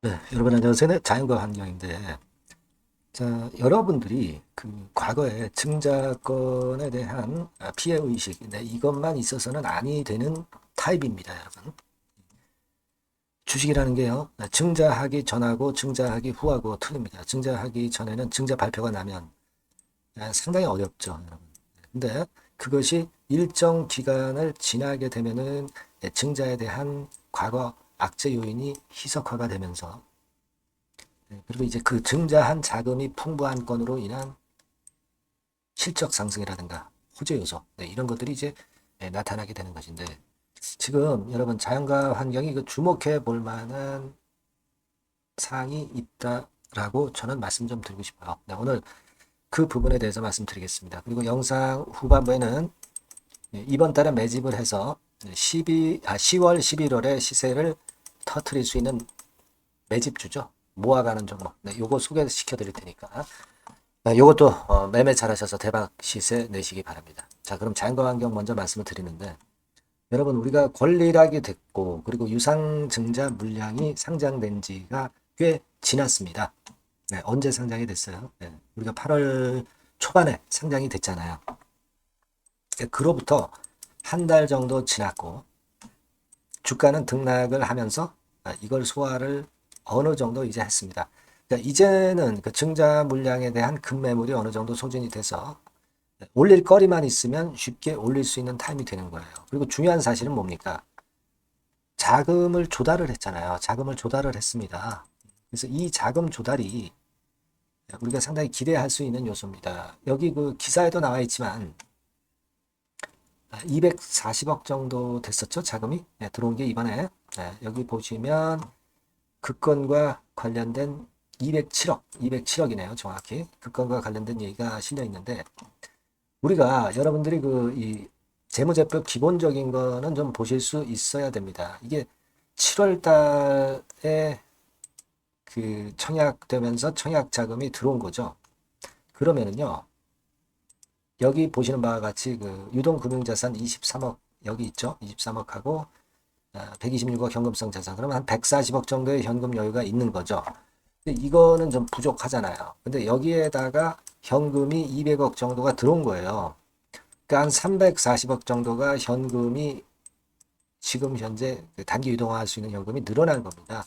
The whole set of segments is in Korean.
네, 여러분 안녕하세요. 네, 자연과 환경인데, 자, 여러분들이 그 과거에 증자권에 대한 피해 의식, 네, 이것만 있어서는 아니 되는 타입입니다, 여러분. 주식이라는 게요, 증자하기 전하고 증자하기 후하고 틀립니다. 증자하기 전에는 증자 발표가 나면 상당히 어렵죠, 여러분. 근데 그것이 일정 기간을 지나게 되면은 증자에 대한 과거 악재 요인이 희석화가 되면서 그리고 이제 그 증자한 자금이 풍부한 건으로 인한 실적 상승이라든가 호재 요소 이런 것들이 이제 나타나게 되는 것인데 지금 여러분 자연과 환경이 그 주목해 볼 만한 사항이 있다라고 저는 말씀 좀 드리고 싶어요. 네, 오늘 그 부분에 대해서 말씀드리겠습니다. 그리고 영상 후반부에는 이번 달에 매집을 해서 10월, 11월에 시세를 터트릴 수 있는 매집주죠. 모아가는 종목. 네, 요거 소개시켜 드릴 테니까 요것도 매매 잘하셔서 대박 시세 내시기 바랍니다. 자, 그럼 자연과 환경 먼저 말씀을 드리는데 여러분 우리가 권리락이 됐고 그리고 유상증자 물량이 상장된 지가 꽤 지났습니다. 네, 언제 상장이 됐어요? 네, 우리가 8월 초반에 상장이 됐잖아요. 그로부터 한 달 정도 지났고 주가는 등락을 하면서 이걸 소화를 어느 정도 이제 했습니다. 그러니까 이제는 그 증자 물량에 대한 급매물이 어느 정도 소진이 돼서 올릴 거리만 있으면 쉽게 올릴 수 있는 타임이 되는 거예요. 그리고 중요한 사실은 뭡니까? 자금을 조달을 했잖아요. 자금을 조달을 했습니다. 그래서 이 자금 조달이 우리가 상당히 기대할 수 있는 요소입니다. 여기 그 기사에도 나와 있지만 240억 정도 됐었죠. 자금이 들어온 게 이번에 여기 보시면 그 건과 관련된 207억이네요. 정확히 그 건과 관련된 얘기가 실려 있는데 우리가 여러분들이 그 이 재무제표 기본적인 거는 좀 보실 수 있어야 됩니다. 이게 7월 달에 그 청약되면서 청약 자금이 들어온 거죠. 그러면은요. 여기 보시는 바와 같이 그 유동금융자산 23억 여기 있죠. 23억하고 126억 현금성 자산. 그러면 한 140억 정도의 현금 여유가 있는 거죠. 근데 이거는 좀 부족하잖아요. 근데 여기에다가 현금이 200억 정도가 들어온 거예요. 그러니까 한 340억 정도가 현금이 지금 현재 단기 유동화할 수 있는 현금이 늘어난 겁니다.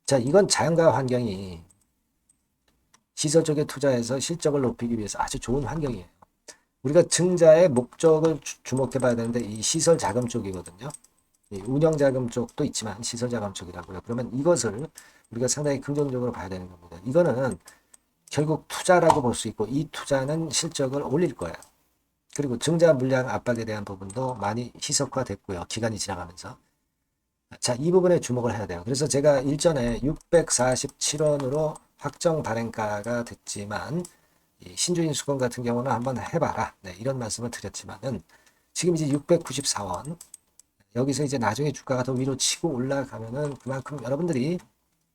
자, 이건 자연과 환경이 시설 쪽에 투자해서 실적을 높이기 위해서 아주 좋은 환경이에요. 우리가 증자의 목적을 주목해 봐야 되는데 이 시설 자금 쪽이거든요. 운영 자금 쪽도 있지만 시설 자금 쪽이라고요. 그러면 이것을 우리가 상당히 긍정적으로 봐야 되는 겁니다. 이거는 결국 투자라고 볼 수 있고 이 투자는 실적을 올릴 거예요. 그리고 증자 물량 압박에 대한 부분도 많이 희석화됐고요. 기간이 지나가면서. 자, 이 부분에 주목을 해야 돼요. 그래서 제가 일전에 647원으로 확정 발행가가 됐지만 신주인 수건 같은 경우는 한번 해봐라. 네, 이런 말씀을 드렸지만은 지금 이제 694원 여기서 이제 나중에 주가가 더 위로 치고 올라가면은 그만큼 여러분들이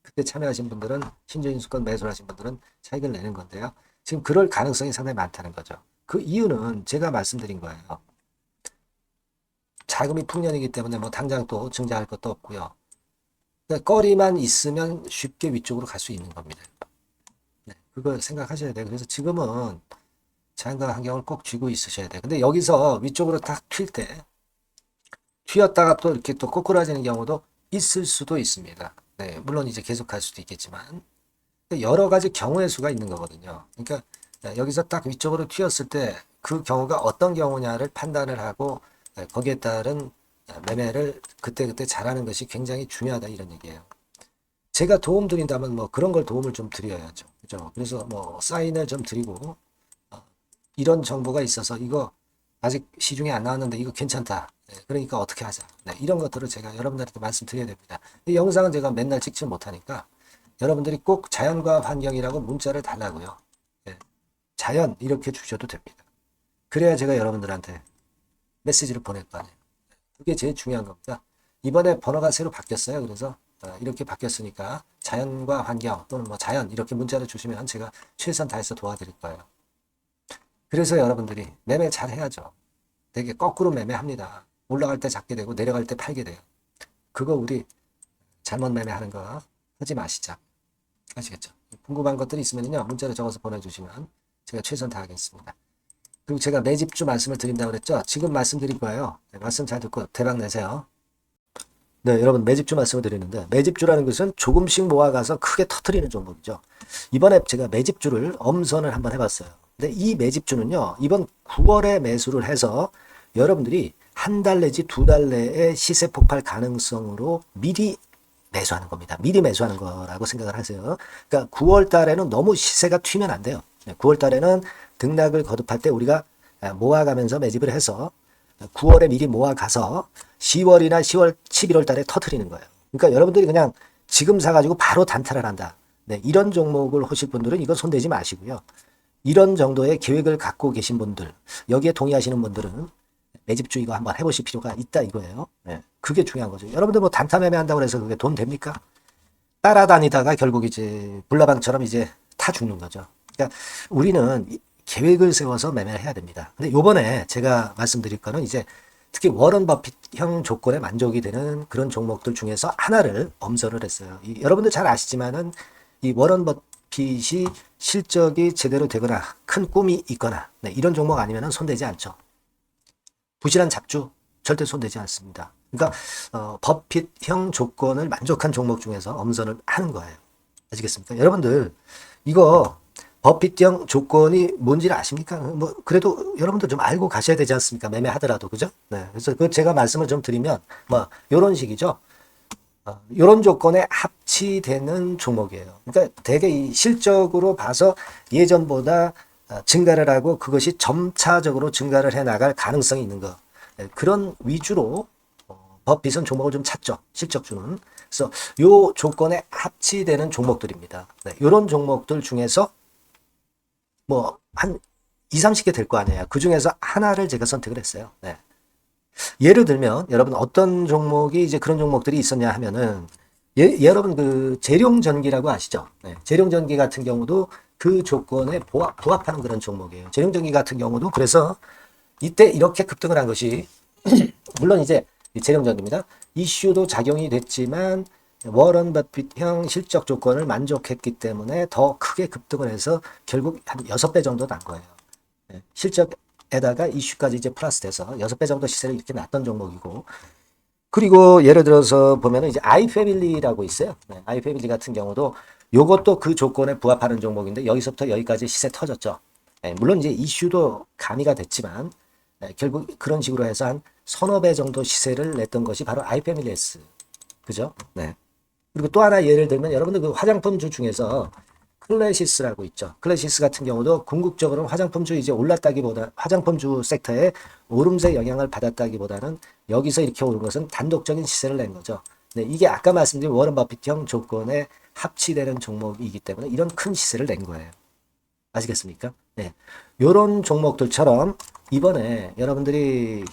그때 참여하신 분들은 신주인 수건 매수를 하신 분들은 차익을 내는 건데요. 지금 그럴 가능성이 상당히 많다는 거죠. 그 이유는 제가 말씀드린 거예요. 자금이 풍년이기 때문에 뭐 당장 또 증자할 것도 없고요. 그러니까 거리만 있으면 쉽게 위쪽으로 갈 수 있는 겁니다. 네, 그걸 생각하셔야 돼요. 그래서 지금은 자연과 환경을 꼭 쥐고 있으셔야 돼요. 근데 여기서 위쪽으로 딱 튈 때 튀었다가 또 이렇게 또 꼬꾸라지는 경우도 있을 수도 있습니다. 네, 물론 이제 계속 갈 수도 있겠지만 여러 가지 경우의 수가 있는 거거든요. 그러니까 여기서 딱 위쪽으로 튀었을 때 그 경우가 어떤 경우냐를 판단을 하고 거기에 따른 매매를 그때그때 잘하는 것이 굉장히 중요하다 이런 얘기예요. 제가 도움 드린다면 뭐 그런 걸 도움을 좀 드려야죠. 그죠? 그래서 뭐 사인을 좀 드리고 이런 정보가 있어서 이거 아직 시중에 안 나왔는데 이거 괜찮다. 네, 그러니까 어떻게 하자. 네, 이런 것들을 제가 여러분들한테 말씀드려야 됩니다. 이 영상은 제가 맨날 찍지 못하니까 여러분들이 꼭 자연과 환경이라고 문자를 달라고요. 네, 자연 이렇게 주셔도 됩니다. 그래야 제가 여러분들한테 메시지를 보낼 거 아니에요. 그게 제일 중요한 겁니다. 이번에 번호가 새로 바뀌었어요. 그래서 이렇게 바뀌었으니까 자연과 환경 또는 뭐 자연 이렇게 문자를 주시면 제가 최선 다해서 도와드릴 거예요. 그래서 여러분들이 매매 잘 해야죠. 되게 거꾸로 매매합니다. 올라갈 때 잡게 되고 내려갈 때 팔게 돼요. 그거 우리 잘못 매매하는 거 하지 마시자. 아시겠죠? 궁금한 것들이 있으면요, 문자로 적어서 보내주시면 제가 최선 다하겠습니다. 그리고 제가 매집주 말씀을 드린다고 그랬죠? 지금 말씀드릴 거예요. 네, 말씀 잘 듣고 대박 내세요. 네, 여러분 매집주 말씀을 드리는데, 매집주라는 것은 조금씩 모아가서 크게 터트리는 종목이죠. 이번에 제가 매집주를 엄선을 한번 해봤어요. 근데 이 매집주는요, 이번 9월에 매수를 해서 여러분들이 한 달 내지 두 달 내에 시세 폭발 가능성으로 미리 매수하는 겁니다. 미리 매수하는 거라고 생각을 하세요. 그러니까 9월 달에는 너무 시세가 튀면 안 돼요. 9월 달에는 등락을 거듭할 때 우리가 모아가면서 매집을 해서 9월에 미리 모아가서 10월이나 10월, 11월 달에 터트리는 거예요. 그러니까 여러분들이 그냥 지금 사가지고 바로 단타를 한다. 네, 이런 종목을 하실 분들은 이거 손대지 마시고요. 이런 정도의 계획을 갖고 계신 분들, 여기에 동의하시는 분들은 매집주 이거 한번 해보실 필요가 있다 이거예요. 네, 그게 중요한 거죠. 여러분들 뭐 단타 매매한다고 해서 그게 돈 됩니까? 따라다니다가 결국 이제 불나방처럼 이제 타 죽는 거죠. 그러니까 우리는 계획을 세워서 매매를 해야 됩니다. 근데 요번에 제가 말씀드릴 거는 이제 특히 워런 버핏형 조건에 만족이 되는 그런 종목들 중에서 하나를 엄선을 했어요. 여러분들 잘 아시지만은 이 워런 버핏이 실적이 제대로 되거나 큰 꿈이 있거나 네, 이런 종목 아니면은 손대지 않죠. 부실한 잡주 절대 손대지 않습니다. 그러니까 버핏형 조건을 만족한 종목 중에서 엄선을 하는 거예요. 아시겠습니까? 여러분들 이거 버핏형 조건이 뭔지를 아십니까? 뭐 그래도 여러분들 좀 알고 가셔야 되지 않습니까? 매매하더라도 그죠? 네. 그래서 그 제가 말씀을 좀 드리면 뭐 이런 식이죠. 이런 조건에 합치되는 종목이에요. 그러니까 되게 이 실적으로 봐서 예전보다 증가를 하고 그것이 점차적으로 증가를 해 나갈 가능성이 있는 거. 네, 그런 위주로 버핏은 종목을 좀 찾죠. 실적주는. 그래서 요 조건에 합치되는 종목들입니다. 네, 이런 종목들 중에서 뭐 한 2, 30개 될 거 아니에요. 그 중에서 하나를 제가 선택을 했어요. 네. 예를 들면 여러분 어떤 종목이 이제 그런 종목들이 있었냐 하면은 여러분 그 재룡전기라고 아시죠? 네. 재룡전기 같은 경우도 그 조건에 부합하는 그런 종목이에요. 재룡전기 같은 경우도 그래서 이때 이렇게 급등을 한 것이 물론 이제 재룡전기입니다. 이슈도 작용이 됐지만 워런 버핏형 실적 조건을 만족했기 때문에 더 크게 급등을 해서 결국 한 6배 정도 난 거예요. 실적에다가 이슈까지 이제 플러스 돼서 6배 정도 시세를 이렇게 났던 종목이고, 그리고 예를 들어서 보면은 이제 아이패밀리라고 있어요. 아이패밀리 같은 경우도 요것도 그 조건에 부합하는 종목인데 여기서부터 여기까지 시세 터졌죠. 물론 이제 이슈도 가미가 됐지만 결국 그런 식으로 해서 한 서너 배 정도 시세를 냈던 것이 바로 아이패밀리스. 그죠? 네. 그리고 또 하나 예를 들면 여러분들 그 화장품주 중에서 클래시스라고 있죠. 클래시스 같은 경우도 궁극적으로는 화장품주 이제 올랐다기보다 화장품주 섹터에 오름세 영향을 받았다기보다는 여기서 이렇게 오른 것은 단독적인 시세를 낸 거죠. 네, 이게 아까 말씀드린 워런 버핏형 조건에 합치되는 종목이기 때문에 이런 큰 시세를 낸 거예요. 아시겠습니까? 네. 요런 종목들처럼 이번에 여러분들이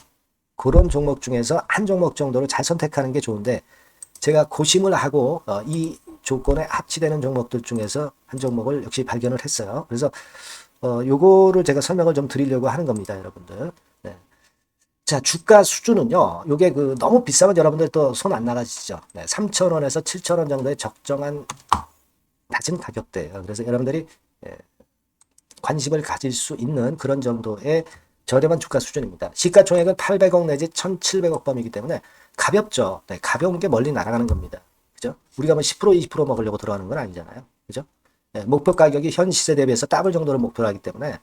그런 종목 중에서 한 종목 정도를 잘 선택하는 게 좋은데 제가 고심을 하고 이 조건에 합치되는 종목들 중에서 한 종목을 역시 발견을 했어요. 그래서 요거를 제가 설명을 좀 드리려고 하는 겁니다, 여러분들. 네. 자, 주가 수준은요. 요게 그 너무 비싸면 여러분들 또 손 안 나가시죠. 네, 3,000원에서 7,000원 정도의 적정한 낮은 가격대예요. 그래서 여러분들이 관심을 가질 수 있는 그런 정도의 저렴한 주가 수준입니다. 시가총액은 800억 내지 1,700억 범위이기 때문에 가볍죠. 네, 가벼운 게 멀리 날아가는 겁니다. 그죠? 우리가 뭐 10% 20% 먹으려고 들어가는 건 아니잖아요. 그죠? 네, 목표 가격이 현 시세 대비해서 더블 정도를 목표로 하기 때문에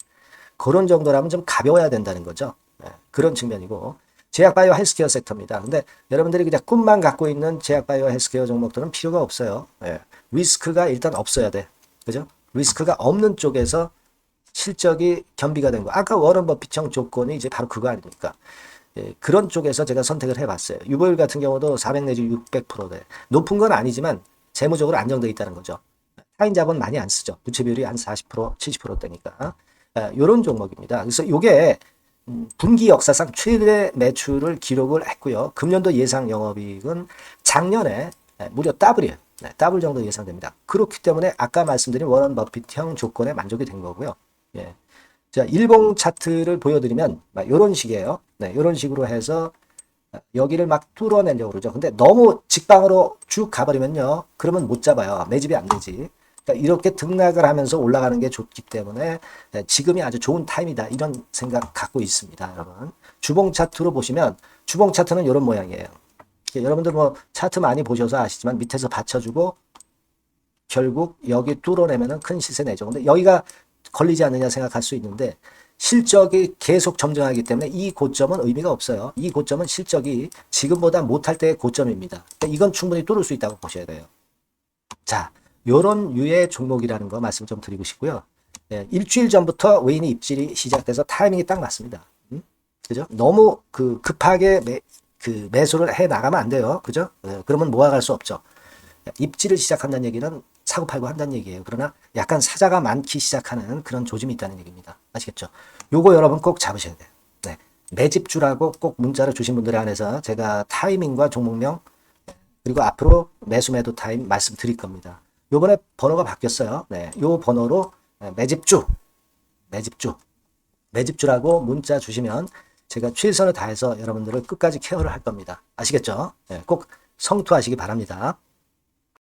그런 정도라면 좀 가벼워야 된다는 거죠. 네, 그런 측면이고 제약바이오 헬스케어 섹터입니다. 근데 여러분들이 그냥 꿈만 갖고 있는 제약바이오 헬스케어 종목들은 필요가 없어요. 네, 리스크가 일단 없어야 돼. 그죠? 리스크가 없는 쪽에서 실적이 겸비가 된 거. 아까 워런 버핏형 조건이 이제 바로 그거 아닙니까? 예, 그런 쪽에서 제가 선택을 해봤어요. 유보율 같은 경우도 400 내지 600%대. 높은 건 아니지만 재무적으로 안정되어 있다는 거죠. 타인 자본 많이 안 쓰죠. 부채 비율이 한 40%, 70%대니까. 이런 종목입니다. 그래서 이게 분기 역사상 최대 매출을 기록을 했고요. 금년도 예상 영업이익은 작년에 무려 더블이에요. 네, 더블 정도 예상됩니다. 그렇기 때문에 아까 말씀드린 워런 버핏형 조건에 만족이 된 거고요. 예. 자, 일봉 차트를 보여드리면 이런 식이에요. 네, 이런 식으로 해서 여기를 막 뚫어내려고 그러죠. 근데 너무 직방으로 쭉 가버리면요. 그러면 못 잡아요. 매집이 안 되지. 그러니까 이렇게 등락을 하면서 올라가는 게 좋기 때문에 지금이 아주 좋은 타임이다. 이런 생각 갖고 있습니다. 여러분. 주봉 차트로 보시면 주봉 차트는 이런 모양이에요. 여러분들 뭐 차트 많이 보셔서 아시지만 밑에서 받쳐주고 결국 여기 뚫어내면은 큰 시세 내죠. 근데 여기가 걸리지 않느냐 생각할 수 있는데 실적이 계속 점증하기 때문에 이 고점은 의미가 없어요. 이 고점은 실적이 지금보다 못할 때의 고점입니다. 그러니까 이건 충분히 뚫을 수 있다고 보셔야 돼요. 자, 요런 유의 종목이라는 거 말씀 좀 드리고 싶고요. 일주일 전부터 외인이 입질이 시작돼서 타이밍이 딱 맞습니다. 그죠? 너무 급하게 매수를 해 나가면 안 돼요. 그죠? 그러면 모아갈 수 없죠. 입지를 시작한다는 얘기는 사고 팔고 한다는 얘기예요. 그러나 약간 사자가 많기 시작하는 그런 조짐이 있다는 얘기입니다. 아시겠죠? 요거 여러분 꼭 잡으셔야 돼요. 네. 매집주라고 꼭 문자를 주신 분들에 한해서 제가 타이밍과 종목명 그리고 앞으로 매수 매도 타임 말씀드릴 겁니다. 요번에 번호가 바뀌었어요. 네. 요 번호로 매집주라고 문자 주시면 제가 최선을 다해서 여러분들을 끝까지 케어를 할 겁니다. 아시겠죠? 네. 꼭 성투하시기 바랍니다.